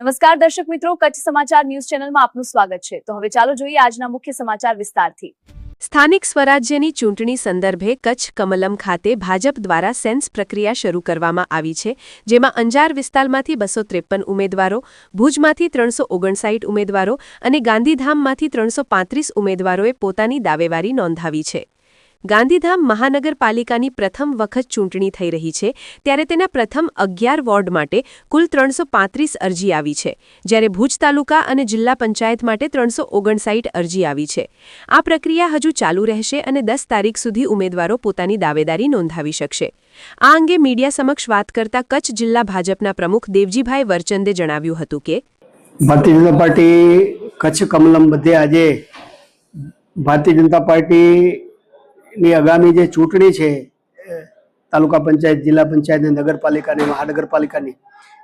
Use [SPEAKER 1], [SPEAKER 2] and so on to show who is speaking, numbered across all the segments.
[SPEAKER 1] નમસ્કાર દર્શક મિત્રો, કચ્છ સમાચાર ન્યૂઝ ચેનલમાં આપનું સ્વાગત છે। તો હવે ચાલો જોઈએ આજના મુખ્ય સમાચાર વિસ્તારથી।
[SPEAKER 2] સ્થાનિક સ્વરાજ્યની ચૂંટણી સંદર્ભે કચ્છ કમલમ ખાતે ભાજપ દ્વારા સેન્સ પ્રક્રિયા શરૂ કરવામાં આવી છે, જેમાં અંજાર વિસ્તારમાંથી 253 ઉમેદવારો, ભુજમાંથી 359 ઉમેદવારો અને ગાંધીધામમાંથી 335 ઉમેદવારોએ પોતાની દાવેદારી નોંધાવી છે। ગાંધીધામ મહાનગરપાલિકાની પ્રથમ વખત ચૂંટણી થઈ રહી છે, ત્યારે તેના પ્રથમ 11 વોર્ડ માટે કુલ 335 અરજી આવી છે, જ્યારે ભુજ તાલુકા અને જિલ્લા પંચાયત માટે 359 અરજી આવી છે। આ પ્રક્રિયા હજુ ચાલુ રહેશે અને 10 તારીખ સુધી ઉમેદવારો પોતાની દાવેદારી નોંધાવી શકશે। આ અંગે મીડિયા સમક્ષ વાત કરતા કચ્છ જિલ્લા ભાજપના પ્રમુખ દેવજીભાઈ વરચંદે જણાવ્યું હતું કે
[SPEAKER 3] ભારતીય જનતા પાર્ટી કચ્છ કમલમ બધે આજે ભારતીય જનતા પાર્ટીની આગામી જે ચૂંટણી છે તાલુકા પંચાયત, જિલ્લા પંચાયત, નગરપાલિકાની, મહાનગરપાલિકાની,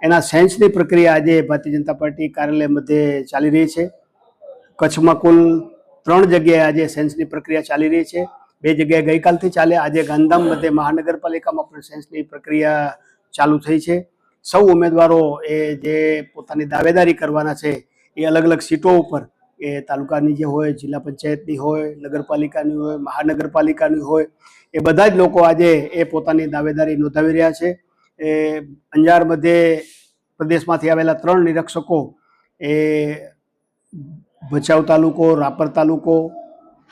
[SPEAKER 3] એના સેન્સની પ્રક્રિયા આજે ભારતીય જનતા પાર્ટી કાર્યાલય મધ્યે ચાલી રહી છે। કચ્છમાં કુલ 3 જગ્યાએ આજે સેન્સની પ્રક્રિયા ચાલી રહી છે। 2 જગ્યાએ ગઈકાલથી ચાલે, આજે ગાંધીધામ મધ્યે મહાનગરપાલિકામાં પણ સેન્સની પ્રક્રિયા ચાલુ થઈ છે। સૌ ઉમેદવારો એ જે પોતાની દાવેદારી કરવાના છે એ અલગ અલગ સીટો ઉપર, એ તાલુકાની જે હોય, જિલ્લા પંચાયતની હોય, નગરપાલિકાની હોય, મહાનગરપાલિકાની હોય, એ બધા જ લોકો આજે એ પોતાની દાવેદારી નોંધાવી રહ્યા છે। એ અંજાર મધ્યે પ્રદેશમાંથી આવેલા 3 નિરીક્ષકો, એ ભચાઉ તાલુકો, રાપર તાલુકો,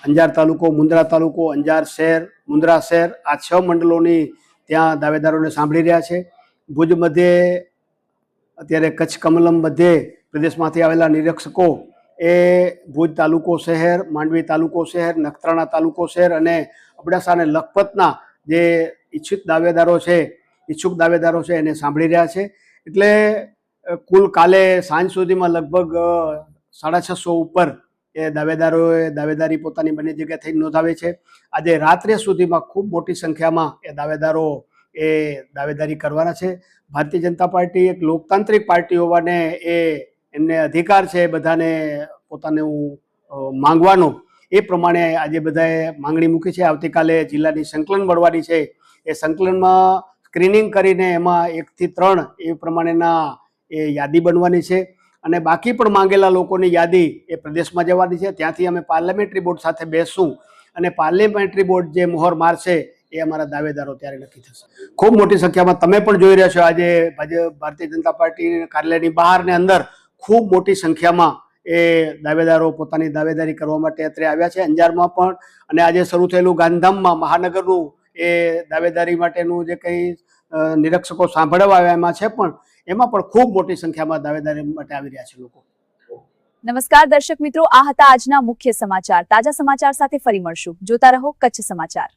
[SPEAKER 3] અંજાર તાલુકો, મુન્દ્રા તાલુકો, અંજાર શહેર, મુન્દ્રા શહેર, આ 6 મંડળોની ત્યાં દાવેદારોને સાંભળી રહ્યા છે। ભુજ મધ્યે અત્યારે કચ્છ કમલમ મધ્યે પ્રદેશમાંથી આવેલા નિરીક્ષકો એ ભુજ તાલુકો શહેર, માંડવી તાલુકો શહેર, નખત્રાણા તાલુકો શહેર અને અબડાસા અને લખપતના જે ઈચ્છુક દાવેદારો છે એને સાંભળી રહ્યા છે। એટલે કુલ કાલે સાંજ સુધીમાં લગભગ 650 ઉપર એ દાવેદારોએ દાવેદારી પોતાની બંને જગ્યાએ થઈને નોંધાવે છે। આજે રાત્રે સુધીમાં ખૂબ મોટી સંખ્યામાં એ દાવેદારો એ દાવેદારી કરવાના છે। ભારતીય જનતા પાર્ટી એક લોકતાંત્રિક પાર્ટી હોવાને એમને અધિકાર છે બધાને પોતાનું માંગવાનો, એ પ્રમાણે આજે બધાએ માંગણી મૂકી છે। આવતીકાલે જિલ્લાની સંકલન મળવાની છે, એ સંકલનમાં સ્ક્રીનિંગ કરીને એમાં 1 થી 3 એ પ્રમાણેના એ યાદી બનવાની છે અને બાકી પણ માંગેલા લોકોની યાદી એ પ્રદેશમાં જવાની છે। ત્યાંથી અમે પાર્લામેન્ટરી બોર્ડ સાથે બેસશું અને પાર્લામેન્ટરી બોર્ડ જે મોહર મારશે એ અમારા દાવેદારો ત્યારે નક્કી થશે। ખૂબ મોટી સંખ્યામાં તમે પણ જોઈ રહ્યા છો, આજે ભારતીય જનતા પાર્ટી કાર્યાલયની બહાર ને અંદર ખૂબ મોટી સંખ્યામાં એ દાવેદારો પોતાની દાવેદારી કરવા માટે અત્રે આવ્યા છે। અંજારમાં પણ અને આજે શરૂ થયેલું ગાંધીધામમાં મહાનગરનું એ દાવેદારી માટેનું જે કંઈ નિરીક્ષકો સાંભળવા આવ્યા એમાં પણ ખૂબ મોટી સંખ્યામાં દાવેદારી માટે આવી રહ્યા છે લોકો।
[SPEAKER 1] નમસ્કાર દર્શક મિત્રો, આ હતા આજના મુખ્ય સમાચાર। તાજા સમાચાર સાથે ફરી મળશું। જોતા રહો કચ્છ સમાચાર।